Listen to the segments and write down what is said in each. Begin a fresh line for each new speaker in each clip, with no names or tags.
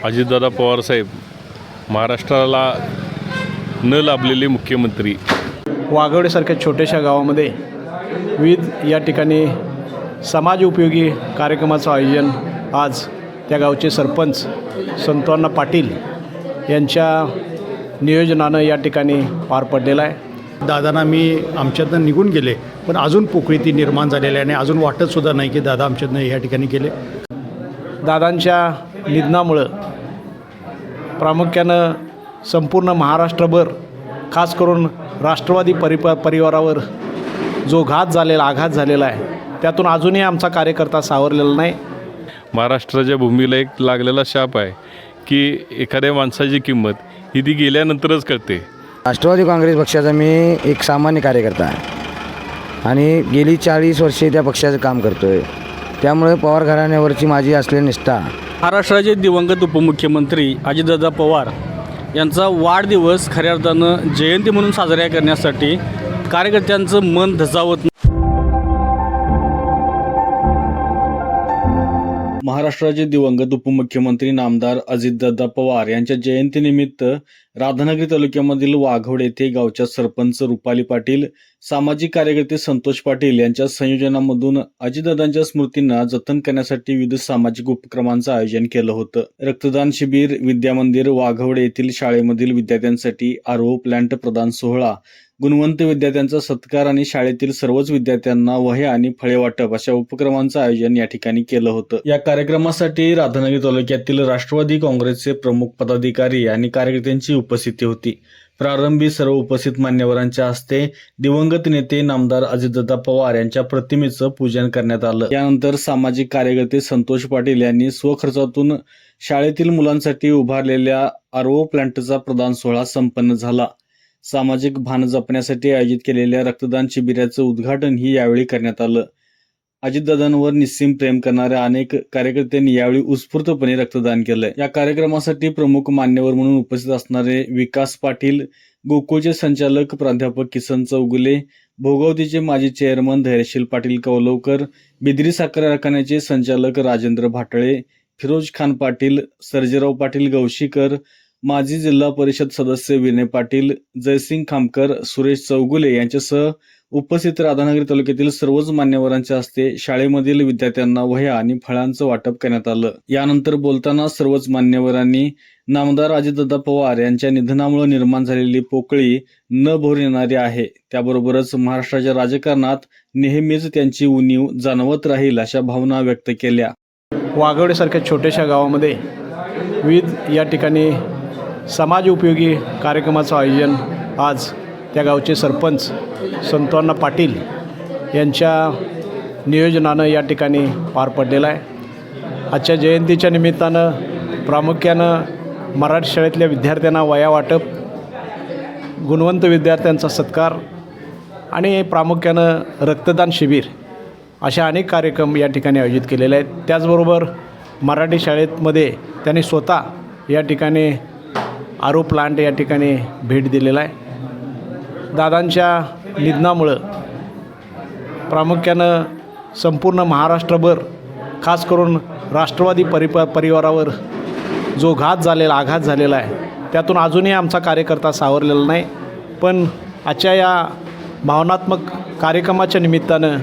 अजितदादा पवारसाहेब महाराष्ट्राला न लाभलेले मुख्यमंत्री.
वाघवडेसारख्या छोट्याशा गावामध्ये विविध या ठिकाणी समाज उपयोगी कार्यक्रमाचं आयोजन आज त्या गावचे सरपंच संतोअण्णा पाटील यांच्या नियोजनानं या ठिकाणी पार पडलेलं आहे.
दादांना मी आमच्यातनं निघून गेले, पण अजून पोकळी ती निर्माण झालेली आहे आणि अजून वाटतसुद्धा नाही की दादा आमच्यातनं या ठिकाणी गेले.
दादांच्या निधनामुळं प्रामुख्यानं संपूर्ण महाराष्ट्रभर, खास करून राष्ट्रवादी परिवारावर जो आघात झालेला आहे, त्यातून अजूनही आमचा कार्यकर्ता सावरलेला नाही.
महाराष्ट्राच्या भूमीला एक लागलेला शाप आहे की एखाद्या माणसाची किंमत ही ती गेल्यानंतरच कळते.
राष्ट्रवादी काँग्रेस पक्षाचा मी एक सामान्य कार्यकर्ता आहे आणि गेली 40 वर्षे त्या पक्षाचं काम करतो आहे. त्यामुळे पवार घराण्यावरची माझी असलेली निष्ठा.
महाराष्ट्राचे दिवंगत उपमुख्यमंत्री अजितदादा पवार यांचा वाढदिवस खऱ्या अर्थानं जयंती म्हणून साजरा करण्यासाठी कार्यकर्त्यांचं मन धजावत. महाराष्ट्राचे दिवंगत उपमुख्यमंत्री नामदार अजितदादा पवार यांच्या जयंतीनिमित्त राधानगरी तालुक्यामधील वाघवडे येथे गावच्या सरपंच रुपाली पाटील, सामाजिक कार्यकर्ते संतोष पाटील यांच्या संयोजनामधून अजितदादांच्या स्मृतींना जतन करण्यासाठी विविध सामाजिक उपक्रमांचं आयोजन केलं होतं. रक्तदान शिबिर, विद्यामंदिर, वाघवडे येथील शाळेमधील विद्यार्थ्यांसाठी आरओ प्लांट प्रदान सोहळा, गुणवंत विद्यार्थ्यांचा सत्कार आणि शाळेतील सर्वच विद्यार्थ्यांना वह्या आणि फळे वाटप अशा उपक्रमांचं आयोजन या ठिकाणी केलं होतं. या कार्यक्रमासाठी राधानगरी तालुक्यातील राष्ट्रवादी काँग्रेसचे प्रमुख पदाधिकारी आणि कार्यकर्त्यांची उपस्थिती होती. प्रारंभी सर्व उपस्थित मान्यवरांच्या हस्ते दिवंगत नेते नामदार अजितदादा पवार यांच्या प्रतिमेचं पूजन करण्यात आलं. यानंतर सामाजिक कार्यकर्ते संतोष पाटील यांनी स्वखर्चातून शाळेतील मुलांसाठी उभारलेल्या आरओ प्लांटचा प्रदान सोहळा संपन्न झाला. सामाजिक भान जपण्यासाठी आयोजित केलेल्या रक्तदान शिबिराचं उद्घाटनही यावेळी करण्यात आलं. अजितदादांवर निस्सीम प्रेम करणाऱ्या अनेक कार्यकर्त्यांनी यावेळी उत्स्फूर्तपणे रक्तदान केलंय. या कार्यक्रमासाठी प्रमुख मान्यवर म्हणून उपस्थित असणारे विकास पाटील, गोकुळचे संचालक प्राध्यापक किसन चौगुले, भोगावतीचे माजी चेअरमन धैर्यशील पाटील कौलवकर, बिद्री साखर कारखान्याचे संचालक राजेंद्र भाटळे, फिरोज खान पाटील, सर्जेराव पाटील गवशीकर, माजी जिल्हा परिषद सदस्य विनय पाटील, जयसिंग खामकर, सुरेश चौगुले यांच्यासह उपस्थित राधानगरी तालुक्यातील सर्वच मान्यवरांच्या हस्ते शाळेमधील विद्यार्थ्यांना वह्या आणि फळांचं वाटप करण्यात आलं. यानंतर बोलताना सर्वच मान्यवरांनी नामदार अजितदादा पवार यांच्या निधनामुळे निर्माण झालेली पोकळी न भरून येणारी आहे, त्याबरोबरच महाराष्ट्राच्या राजकारणात नेहमीच त्यांची उणीव जाणवत राहील अशा भावना व्यक्त केल्या.
वाघवडेसारख्या छोट्याशा गावामध्ये विविध या ठिकाणी समाज उपयोगी कार्यक्रमाचं आयोजन आज त्या गावचे सरपंच संतोअण्णा पाटील यांच्या नियोजनानं या ठिकाणी पार पडलेलं आहे. आजच्या जयंतीच्या निमित्तानं प्रामुख्यानं मराठी शाळेतल्या विद्यार्थ्यांना वह्या वाटप, गुणवंत विद्यार्थ्यांचा सत्कार आणि प्रामुख्यानं रक्तदान शिबिर अशा अनेक कार्यक्रम या ठिकाणी आयोजित केलेले आहेत. त्याचबरोबर मराठी शाळेमध्ये त्यांनी स्वतः या ठिकाणी आरओ प्लांट या ठिकाणी भेट दिलेला आहे. दादांच्या निधनामुळं प्रामुख्यानं संपूर्ण महाराष्ट्रभर, खास करून राष्ट्रवादी परिवारावर जो आघात झालेला आहे, त्यातून अजूनही आमचा कार्यकर्ता सावरलेला नाही. पण आजच्या या भावनात्मक कार्यक्रमाच्या निमित्तानं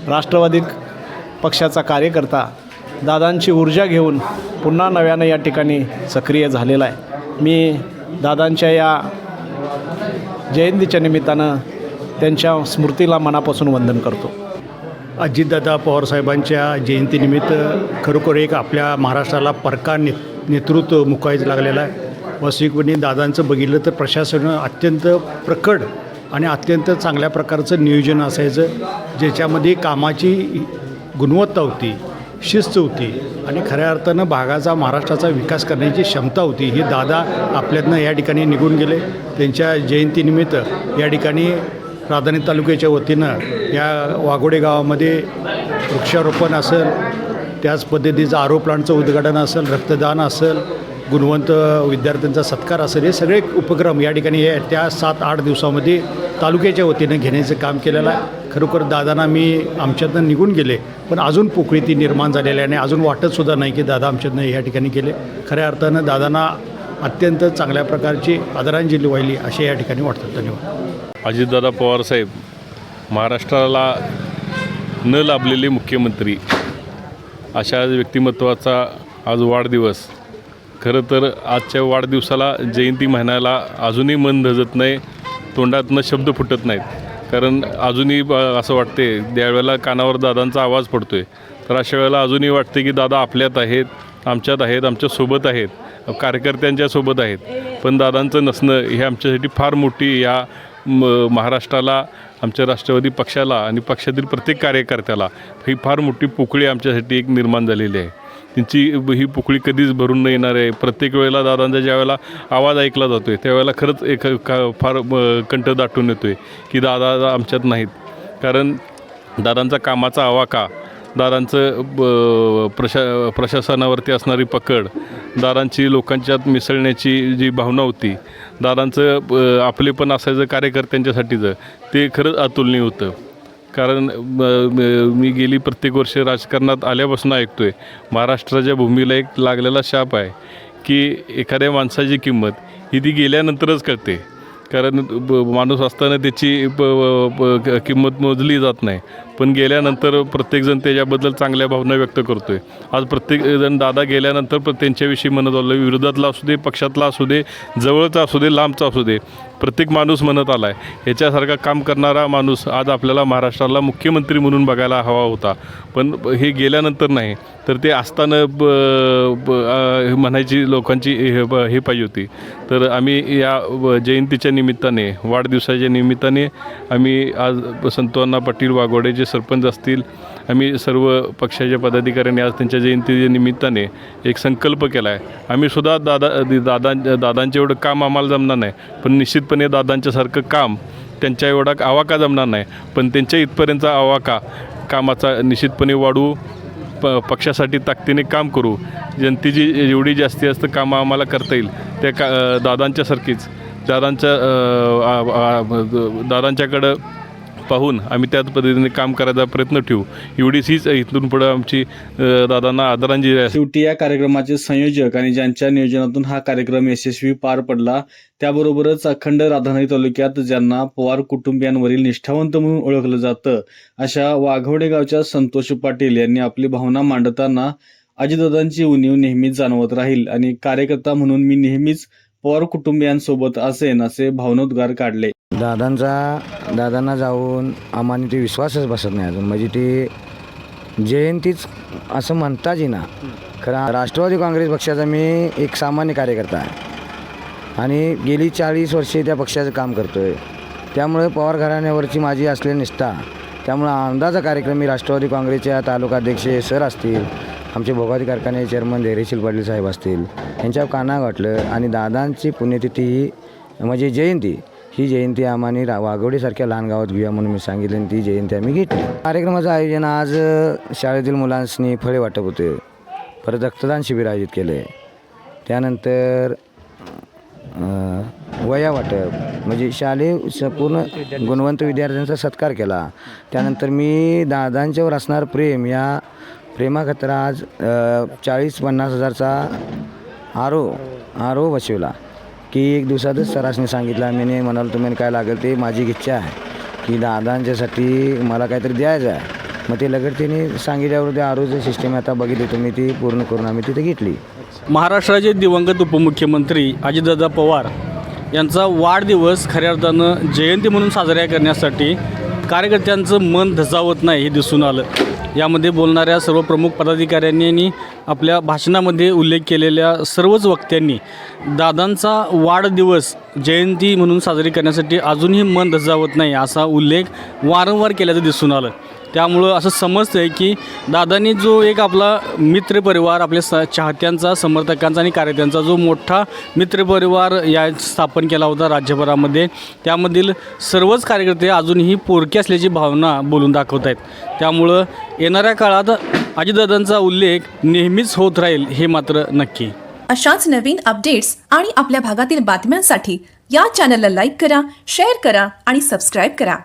राष्ट्रवादी पक्षाचा कार्यकर्ता दादांची ऊर्जा घेऊन पुन्हा नव्यानं या ठिकाणी सक्रिय झालेला आहे. मी दादांच्या या जयंतीच्या निमित्तानं त्यांच्या स्मृतीला मनापासून वंदन करतो.
अजितदादा पवारसाहेबांच्या जयंतीनिमित्त खरोखर एक आपल्या महाराष्ट्राला परका नेतृत्व मुकायचं लागलेलं आहे. वास्तविकपणे दादांचं बघितलं तर प्रशासन अत्यंत प्रकट आणि अत्यंत चांगल्या प्रकारचं नियोजन असायचं, ज्याच्यामध्ये कामाची गुणवत्ता होती, शिस्त होती आणि खऱ्या अर्थानं भागाचा, महाराष्ट्राचा विकास करण्याची क्षमता होती. ही दादा आपल्यातनं या ठिकाणी निघून गेले. त्यांच्या जयंतीनिमित्त या ठिकाणी राधानगरी तालुक्याच्या वतीनं या वाघोडे गावामध्ये वृक्षारोपण असेल, त्याच पद्धतीचं आरओ प्लांटचं उद्घाटन असेल, रक्तदान असेल, गुणवंत विद्यार्थ्यांचा सत्कार असेल, हे सगळे उपक्रम या ठिकाणी त्या 7-8 दिवसामध्ये तालुक्याच्या वतीनं घेण्याचं काम केलेलं आहे. खरोखर दादांना मी आमच्यातनं निघून गेले, पण अजून पोकळी ती निर्माण झालेली आहे आणि अजून वाटतसुद्धा नाही की दादा आमच्यातनं या ठिकाणी गेले. खऱ्या अर्थानं दादांना अत्यंत चांगल्या प्रकारची आदरांजली वाहिली असे या ठिकाणी वाटतं. धन्यवाद.
अजितदादा पवार साहेब महाराष्ट्राला न लाभलेले मुख्यमंत्री अशा व्यक्तिमत्वाचा आज वाढदिवस. खरं तर आजच्या वाढदिवसाला जयंती म्हणायला अजूनही मन धजत नाही, तोंडातनं शब्द फुटत नाहीत. कारण अजूनही असं वाटते त्यावेळेला कानावर दादांचा आवाज पडतो आहे. तर अशा वेळेला अजूनही वाटते की दादा आपल्यात आहेत, आमच्यात आहेत, आमच्यासोबत आहेत, कार्यकर्त्यांच्या सोबत आहेत. पण दादांचं नसणं हे आमच्यासाठी फार मोठी या महाराष्ट्राला, आमच्या राष्ट्रवादी पक्षाला आणि पक्षातील प्रत्येक कार्यकर्त्याला ही फार मोठी पोकळी आमच्यासाठी एक निर्माण झालेली आहे. त्यांची ही पोकळी कधीच भरून न येणार आहे. प्रत्येक वेळेला दादांचा ज्यावेळेला आवाज ऐकला जातो आहे त्यावेळेला खरंच एक फार कंठ दाटून येतो आहे की दादा आमच्यात नाहीत. कारण दादांचा कामाचा आवाका, दादांचं प्रशासनावरती असणारी पकड, दादांची लोकांच्यात मिसळण्याची जी भावना होती, दादांचं आपलेपण असायचं कार्यकर्त्यांच्यासाठीचं, ते खरंच अतुलनीय होतं. कारण मी गेली प्रत्येक वर्ष राजकारणात आल्यापासून ऐकतो आहे महाराष्ट्राच्या भूमीला एक लागलेला शाप आहे की एखाद्या माणसाची किंमत ही ती गेल्यानंतरच कळते. कारण माणूस असताना त्याची किंमत मोजली जात नाही, पण गेल्यानंतर प्रत्येकजण त्याच्याबद्दल चांगल्या भावना व्यक्त करतो आहे. आज प्रत्येकजण दादा गेल्यानंतर त्यांच्याविषयी म्हणत आलं, विरोधातला असू दे, पक्षातला असू दे, जवळचा असू दे, लांबचा असू दे, प्रत्येक माणूस म्हणत आला आहे. ह्याच्यासारखा काम करणारा माणूस आज आपल्याला महाराष्ट्राला मुख्यमंत्री म्हणून बघायला हवा होता. पण हे गेल्यानंतर नाही तर ते असताना म्हणायची लोकांची हे पाहिजे होती. तर आम्ही या जयंतीच्या निमित्ताने, वाढदिवसाच्या निमित्ताने आम्ही आज संतोअण्णा पाटील वाघोडेचे सरपंच असतील, आम्ही सर्व पक्षाच्या पदाधिकाऱ्यांनी आज त्यांच्या जयंतीच्या निमित्ताने एक संकल्प केला आहे. आम्ही सुद्धा दादांचे एवढं काम आम्हाला जमणार नाही, पण निश्चितपणे दादांच्यासारखं काम त्यांच्या एवढा आवाका जमणार नाही, पण त्यांच्या इथपर्यंतचा आवाका कामाचा निश्चितपणे वाढवू, पक्षासाठी ताकदीने काम करू. जनतेची जेवढी जास्तीत कामं आम्हाला करता येईल त्या दादांच्यासारखीच दादांच्याकडं पाहून आम्ही त्याच पद्धतीने काम करायचा प्रयत्न ठेवू. एवढीच हीच इथून पुढं आमची दादांना आदरांजली आहे.
शेवटी या कार्यक्रमाचे संयोजक आणि ज्यांच्या नियोजनातून हा कार्यक्रम यशस्वी पार पडला त्याबरोबरच अखंड राधानगरी तालुक्यात ज्यांना पवार कुटुंबियांवरील निष्ठावंत म्हणून ओळखलं जातं अशा वाघवडे गावच्या संतोष पाटील यांनी आपली भावना मांडताना अजितदादांची उणीव नेहमीच जाणवत राहील आणि कार्यकर्ता म्हणून मी नेहमीच पवार कुटुंबियांसोबत असेन असे भावनोद्गार काढले.
दादांना जाऊन आम्हाला ते विश्वासच बसत नाही अजून. म्हणजे ते जयंतीच असं म्हणताच येईना. खरं राष्ट्रवादी काँग्रेस पक्षाचा मी एक सामान्य कार्यकर्ता आहे आणि गेली 40 वर्षे त्या पक्षाचं काम करतो आहे. त्यामुळे पवार घराण्यावरची माझी असलेली निष्ठा, त्यामुळे आमदारचा कार्यक्रम मी राष्ट्रवादी काँग्रेसच्या तालुकाध्यक्ष सर असतील, आमचे भोगावती कारखान्याचे चेअरमन धैर्यशील पाटील साहेब असतील, यांच्या काना गाठलं आणि दादांची पुण्यतिथी ही म्हणजे जयंती, ही जयंती आम्हाला वाघोडेसारख्या लहान गावात घेऊया म्हणून मी सांगितलं आणि ती जयंती आम्ही घेतली. कार्यक्रमाचं आयोजन आज शाळेतील मुलांनी फळे वाटप होते, परत रक्तदान शिबिर आयोजित केले, त्यानंतर वया वाटप म्हणजे शालेय पूर्ण गुणवंत विद्यार्थ्यांचा सत्कार केला. त्यानंतर मी दादांच्यावर असणार प्रेम, या प्रेमाखातर आज 40-50 हजारचा आरो बसवला की एक दिवसातच सरासने सांगितलं. मी म्हणाल तुम्ही काय लागेल ते माझी इच्छा आहे की दादांच्यासाठी मला काहीतरी द्यायचं आहे. मग ते लगडतीने सांगितल्यावर ते आरोचं सिस्टीम आता बघितली तुम्ही, ती पूर्ण करून आम्ही तिथे घेतली.
महाराष्ट्राचे दिवंगत उपमुख्यमंत्री अजितदादा पवार यांचा वाढदिवस खऱ्या अर्थानं जयंती म्हणून साजरा करण्यासाठी कार्यकर्त्यांचं मन धजावत नाही हे दिसून आलं. यामध्ये बोलणाऱ्या सर्व प्रमुख पदाधिकाऱ्यांनी आपल्या भाषणामध्ये उल्लेख केलेल्या सर्वच वक्त्यांनी दादांचा वाढदिवस जयंती म्हणून साजरी करण्यासाठी अजूनही मन धजावत नाही असा उल्लेख वारंवार केल्याचं दिसून आलं. त्यामुळं असं समजतं आहे की दादांनी जो एक आपला मित्रपरिवार, आपल्या चाहत्यांचा, समर्थकांचा आणि कार्यकर्त्यांचा जो मोठा मित्रपरिवार या स्थापन केला होता राज्यभरामध्ये, त्यामधील सर्वच कार्यकर्ते अजूनही पोरके असल्याची भावना बोलून दाखवत आहेत. त्यामुळं येणाऱ्या काळात अजितदादांचा उल्लेख नेहमीच होत राहील हे मात्र नक्की.
अशाच नवीन अपडेट्स आणि आपल्या भागातील बातम्यांसाठी या चॅनलला लाईक करा, शेअर करा आणि सबस्क्राईब करा.